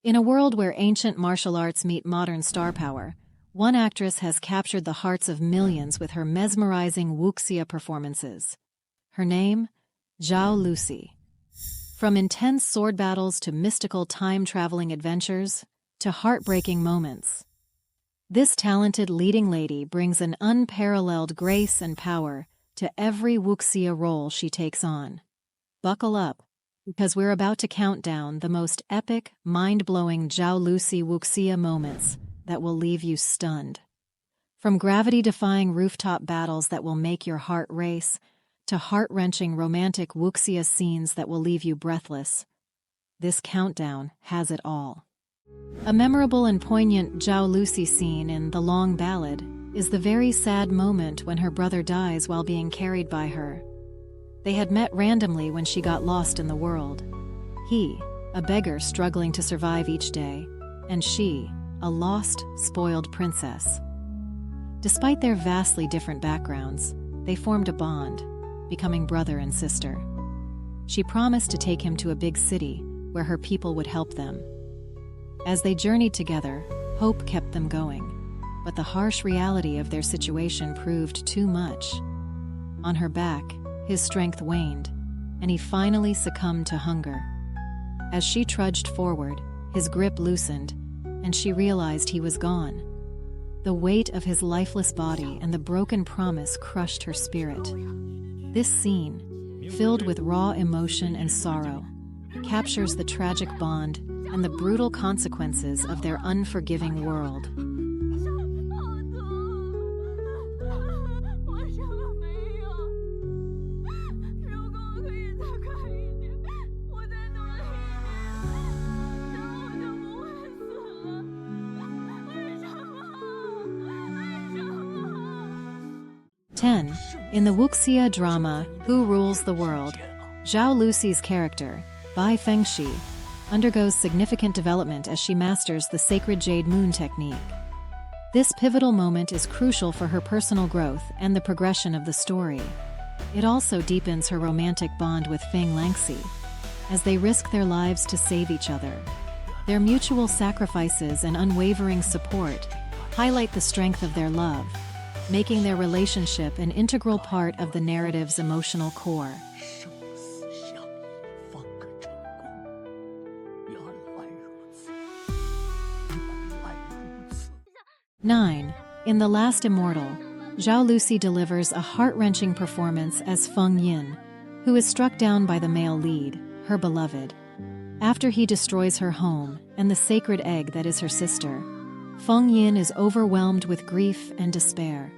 In a world where ancient martial arts meet modern star power, one actress has captured the hearts of millions with her mesmerizing Wuxia performances. Her name? Zhao Lusi. From intense sword battles to mystical time-traveling adventures, to heartbreaking moments, this talented leading lady brings an unparalleled grace and power to every Wuxia role she takes on. Buckle up, because we're about to count down the most epic, mind-blowing Zhao Lusi Wuxia moments that will leave you stunned. From gravity-defying rooftop battles that will make your heart race, to heart-wrenching romantic Wuxia scenes that will leave you breathless, this countdown has it all. A memorable and poignant Zhao Lusi scene in The Long Ballad is the very sad moment when her brother dies while being carried by her. They had met randomly when she got lost in the world. He, a beggar struggling to survive each day, and she, a lost, spoiled princess. Despite their vastly different backgrounds, they formed a bond, becoming brother and sister. She promised to take him to a big city where her people would help them. As they journeyed together, hope kept them going, but the harsh reality of their situation proved too much. On her back, his strength waned, and he finally succumbed to hunger. As she trudged forward, his grip loosened, and she realized he was gone. The weight of his lifeless body and the broken promise crushed her spirit. This scene, filled with raw emotion and sorrow, captures the tragic bond and the brutal consequences of their unforgiving world. In the Wuxia drama Who Rules the World, Zhao Lusi's character, Bai Fengxi, undergoes significant development as she masters the Sacred Jade Moon technique. This pivotal moment is crucial for her personal growth and the progression of the story. It also deepens her romantic bond with Feng Yin, as they risk their lives to save each other. Their mutual sacrifices and unwavering support highlight the strength of their love, making their relationship an integral part of the narrative's emotional core. 9. In The Last Immortal, Zhao Lusi delivers a heart-wrenching performance as Feng Yin, who is struck down by the male lead, her beloved. After he destroys her home and the sacred egg that is her sister, Feng Yin is overwhelmed with grief and despair.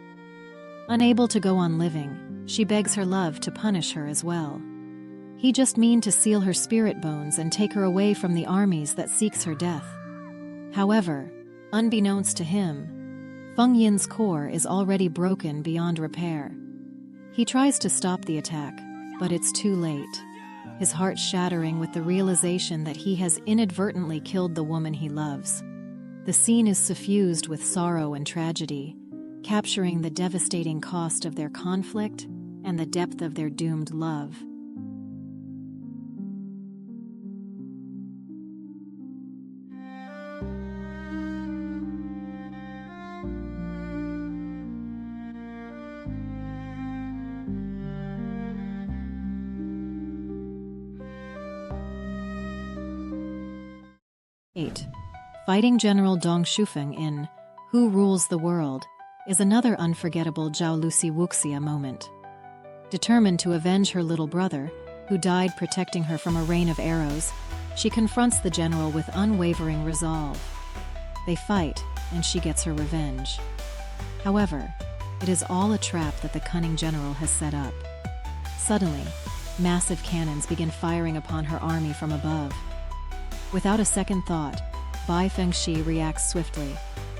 Unable to go on living, she begs her love to punish her as well. He just means to seal her spirit bones and take her away from the armies that seeks her death. However, unbeknownst to him, Feng Yin's core is already broken beyond repair. He tries to stop the attack, but it's too late, his heart shattering with the realization that he has inadvertently killed the woman he loves. The scene is suffused with sorrow and tragedy, capturing the devastating cost of their conflict and the depth of their doomed love. Fighting General Dong Shufeng in Who Rules the World is another unforgettable Zhao Lusi Wuxia moment. Determined to avenge her little brother, who died protecting her from a rain of arrows, she confronts the general with unwavering resolve. They fight, and she gets her revenge. However, it is all a trap that the cunning general has set up. Suddenly, massive cannons begin firing upon her army from above. Without a second thought, Bai Fengxi reacts swiftly,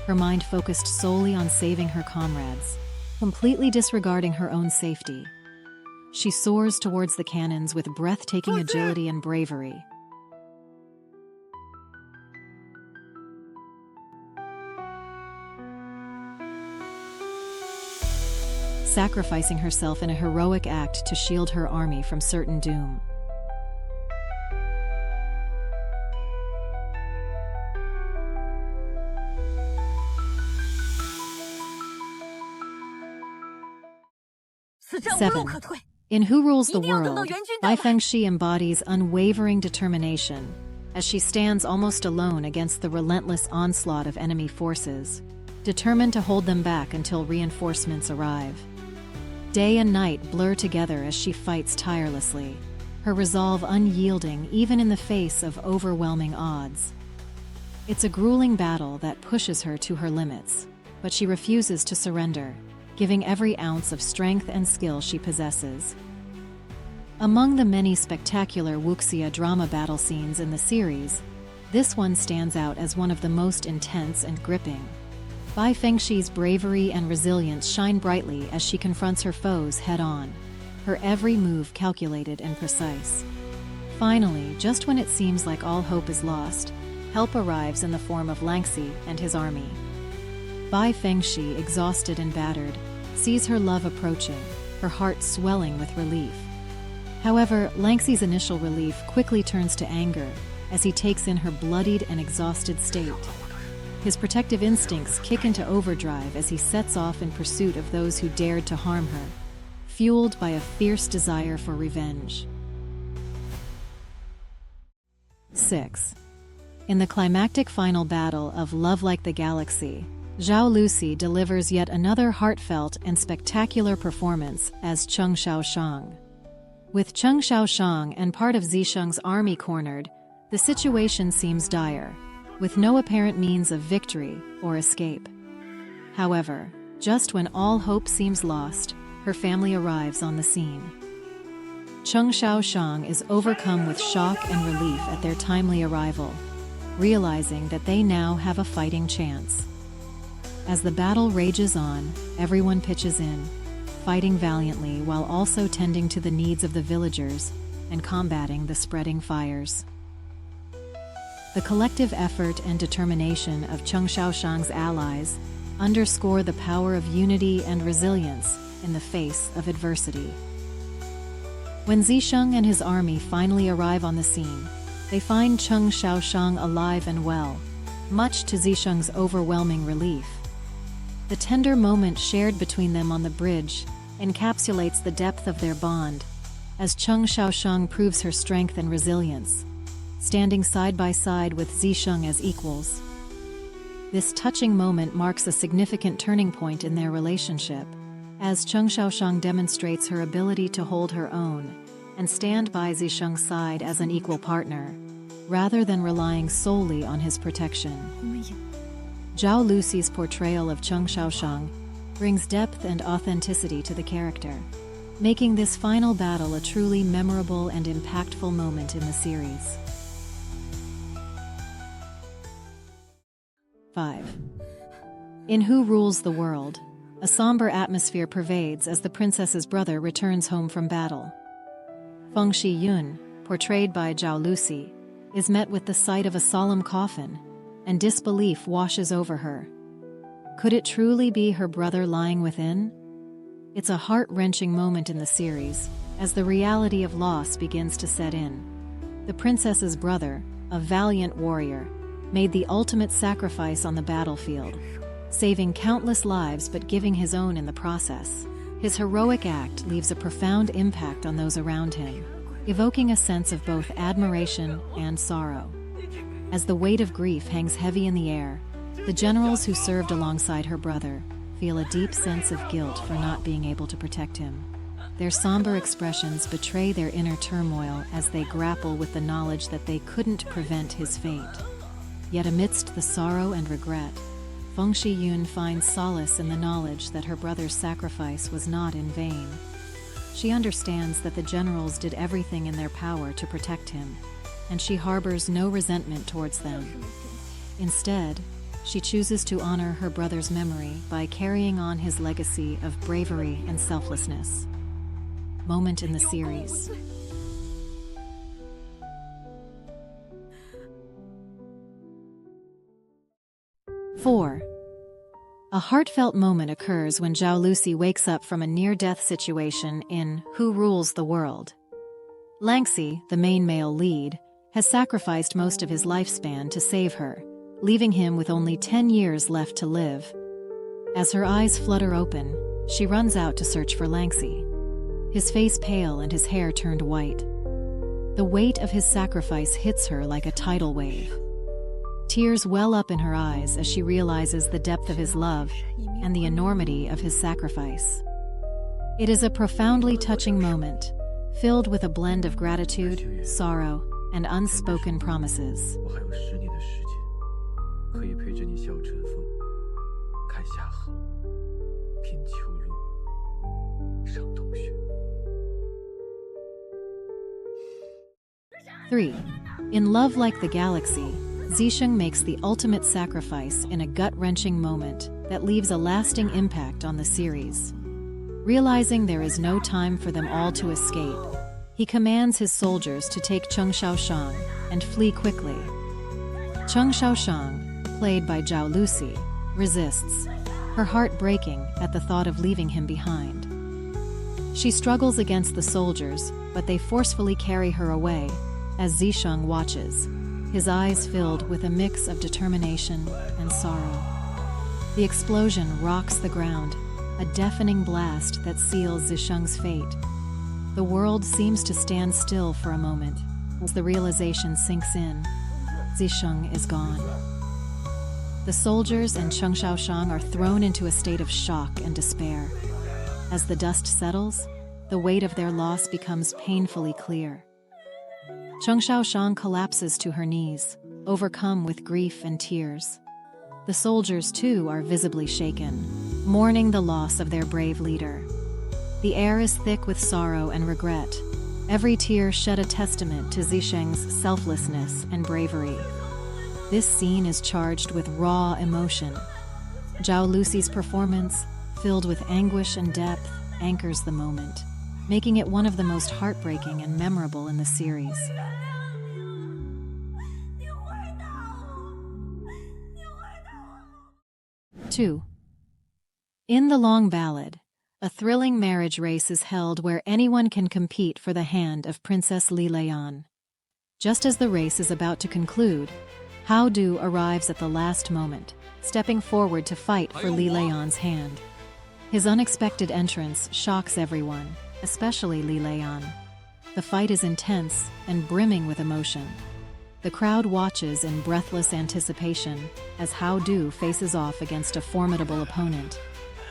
her mind focused solely on saving her comrades, completely disregarding her own safety. She soars towards the cannons with breathtaking agility and bravery. Sacrificing herself in a heroic act to shield her army from certain doom. 7. In Who Rules the World, Bai Fengxi embodies unwavering determination as she stands almost alone against the relentless onslaught of enemy forces, determined to hold them back until reinforcements arrive. Day and night blur together as she fights tirelessly, her resolve unyielding even in the face of overwhelming odds. It's a grueling battle that pushes her to her limits, but she refuses to surrender, giving every ounce of strength and skill she possesses. Among the many spectacular Wuxia drama battle scenes in the series, this one stands out as one of the most intense and gripping. Bai Fengxi's bravery and resilience shine brightly as she confronts her foes head-on, her every move calculated and precise. Finally, just when it seems like all hope is lost, help arrives in the form of Langxi and his army. Bai Fengxi, exhausted and battered, sees her love approaching, her heart swelling with relief. However, Langxi's initial relief quickly turns to anger as he takes in her bloodied and exhausted state. His protective instincts kick into overdrive as he sets off in pursuit of those who dared to harm her, fueled by a fierce desire for revenge. 6. In the climactic final battle of Love Like the Galaxy, Zhao Lusi delivers yet another heartfelt and spectacular performance as Cheng Shaoshang. With Cheng Shaoshang and part of Zisheng's army cornered, the situation seems dire, with no apparent means of victory or escape. However, just when all hope seems lost, her family arrives on the scene. Cheng Shaoshang is overcome with shock and relief at their timely arrival, realizing that they now have a fighting chance. As the battle rages on, everyone pitches in, fighting valiantly while also tending to the needs of the villagers and combating the spreading fires. The collective effort and determination of Cheng Shaoshang's allies underscore the power of unity and resilience in the face of adversity. When Zisheng and his army finally arrive on the scene, they find Cheng Shaoshang alive and well, much to Zisheng's overwhelming relief. The tender moment shared between them on the bridge encapsulates the depth of their bond, as Cheng Shaoshang proves her strength and resilience, standing side by side with Zisheng as equals. This touching moment marks a significant turning point in their relationship, as Cheng Shaoshang demonstrates her ability to hold her own and stand by Zisheng's side as an equal partner, rather than relying solely on his protection. Zhao Lusi's portrayal of Cheng Shaoshang brings depth and authenticity to the character, making this final battle a truly memorable and impactful moment in the series. 5. In Who Rules the World, a somber atmosphere pervades as the princess's brother returns home from battle. Feng Yin, portrayed by Zhao Lusi, is met with the sight of a solemn coffin, and disbelief washes over her. Could it truly be her brother lying within? It's a heart-wrenching moment in the series, as the reality of loss begins to set in. The princess's brother, a valiant warrior, made the ultimate sacrifice on the battlefield, saving countless lives but giving his own in the process. His heroic act leaves a profound impact on those around him, evoking a sense of both admiration and sorrow. As the weight of grief hangs heavy in the air, the generals who served alongside her brother feel a deep sense of guilt for not being able to protect him. Their somber expressions betray their inner turmoil as they grapple with the knowledge that they couldn't prevent his fate. Yet amidst the sorrow and regret, Feng Yin finds solace in the knowledge that her brother's sacrifice was not in vain. She understands that the generals did everything in their power to protect him, and she harbors no resentment towards them. Instead, she chooses to honor her brother's memory by carrying on his legacy of bravery and selflessness. Moment in the series. 4. A heartfelt moment occurs when Zhao Lusi wakes up from a near-death situation in Who Rules the World. Langxi, the main male lead, has sacrificed most of his lifespan to save her, leaving him with only 10 years left to live. As her eyes flutter open, she runs out to search for Langxi. his face pale and his hair turned white. The weight of his sacrifice hits her like a tidal wave. Tears well up in her eyes as she realizes the depth of his love and the enormity of his sacrifice. It is a profoundly touching moment, filled with a blend of gratitude, sorrow, and unspoken promises. 我还有10年的时间，可以陪着你笑晨风，看夏荷，品秋露，赏冬雪。 3. In Love Like the Galaxy, Zisheng makes the ultimate sacrifice in a gut-wrenching moment that leaves a lasting impact on the series. Realizing there is no time for them all to escape, he commands his soldiers to take Cheng Shaoshang and flee quickly. Cheng Shaoshang, played by Zhao Lusi, resists, her heart breaking at the thought of leaving him behind. She struggles against the soldiers, but they forcefully carry her away as Zisheng watches, his eyes filled with a mix of determination and sorrow. The explosion rocks the ground, a deafening blast that seals Zisheng's fate. The world seems to stand still for a moment as the realization sinks in. Zisheng is gone. The soldiers and Cheng Shaoshang are thrown into a state of shock and despair. As the dust settles, the weight of their loss becomes painfully clear. Cheng Shaoshang collapses to her knees, overcome with grief and tears. The soldiers, too, are visibly shaken, mourning the loss of their brave leader. The air is thick with sorrow and regret. Every tear shed a testament to Zisheng's selflessness and bravery. This scene is charged with raw emotion. Zhao Lusi's performance, filled with anguish and depth, anchors the moment, making it one of the most heartbreaking and memorable in the series. 2. In The Long Ballad, a thrilling marriage race is held where anyone can compete for the hand of Princess Li Leon. Just as the race is about to conclude, Hao Du arrives at the last moment, stepping forward to fight for Li Leon's hand. His unexpected entrance shocks everyone, especially Li Leon. The fight is intense and brimming with emotion. The crowd watches in breathless anticipation as Hao Du faces off against a formidable opponent.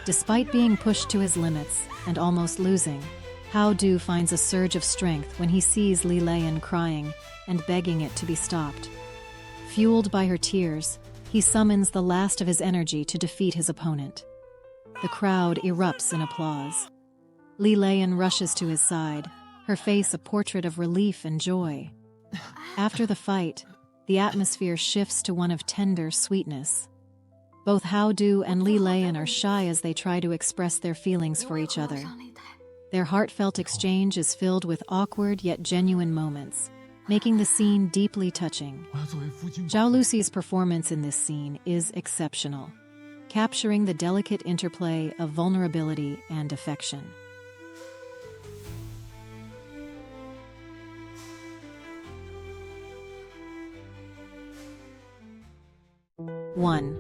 Despite being pushed to his limits and almost losing, Hao Du finds a surge of strength when he sees Li Leon crying and begging it to be stopped. Fueled by her tears, he summons the last of his energy to defeat his opponent. The crowd erupts in applause. Li Leon rushes to his side, her face a portrait of relief and joy. After the fight, the atmosphere shifts to one of tender sweetness. Both Hao Du and Li Leon are shy as they try to express their feelings for each other. Their heartfelt exchange is filled with awkward yet genuine moments, making the scene deeply touching. Zhao Lusi's performance in this scene is exceptional, capturing the delicate interplay of vulnerability and affection. 1.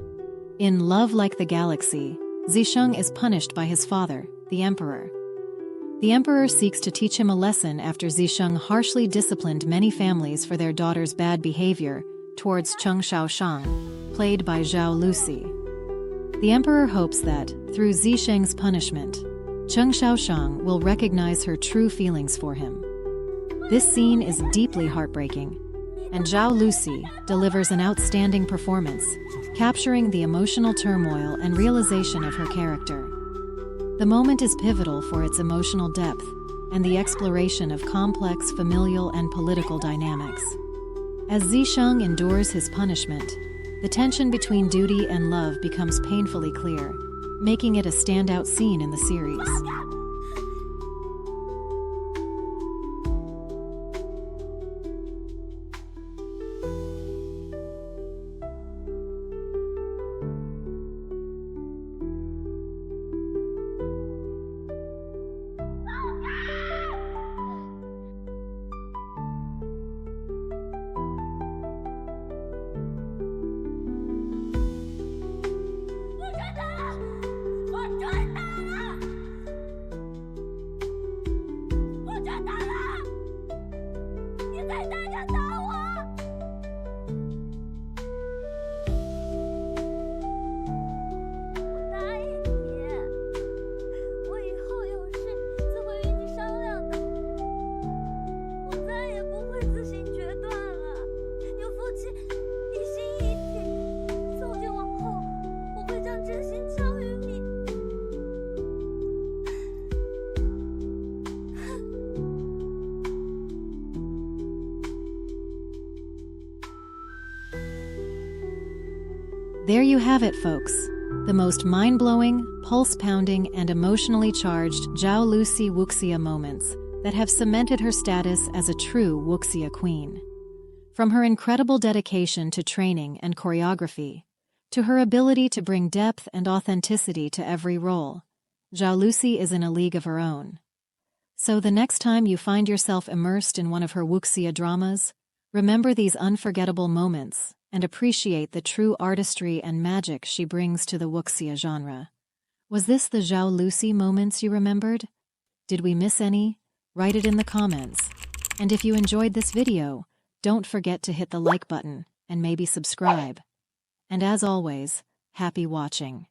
In Love Like the Galaxy, Zisheng is punished by his father, the Emperor. The Emperor seeks to teach him a lesson after Zisheng harshly disciplined many families for their daughter's bad behavior towards Cheng Shaoshang, played by Zhao Lusi. The Emperor hopes that, through Zisheng's punishment, Cheng Shaoshang will recognize her true feelings for him. This scene is deeply heartbreaking, and Zhao Lusi delivers an outstanding performance, capturing the emotional turmoil and realization of her character. The moment is pivotal for its emotional depth and the exploration of complex familial and political dynamics. As Zisheng endures his punishment, the tension between duty and love becomes painfully clear, making it a standout scene in the series. There you have it, folks. The most mind-blowing, pulse-pounding, and emotionally charged Zhao Lusi Wuxia moments that have cemented her status as a true Wuxia queen. From her incredible dedication to training and choreography, to her ability to bring depth and authenticity to every role, Zhao Lusi is in a league of her own. So the next time you find yourself immersed in one of her Wuxia dramas, remember these unforgettable moments and appreciate the true artistry and magic she brings to the Wuxia genre. Was this the Zhao Lusi moments you remembered? Did we miss any? Write it in the comments. And if you enjoyed this video, don't forget to hit the like button and maybe subscribe. And as always, happy watching.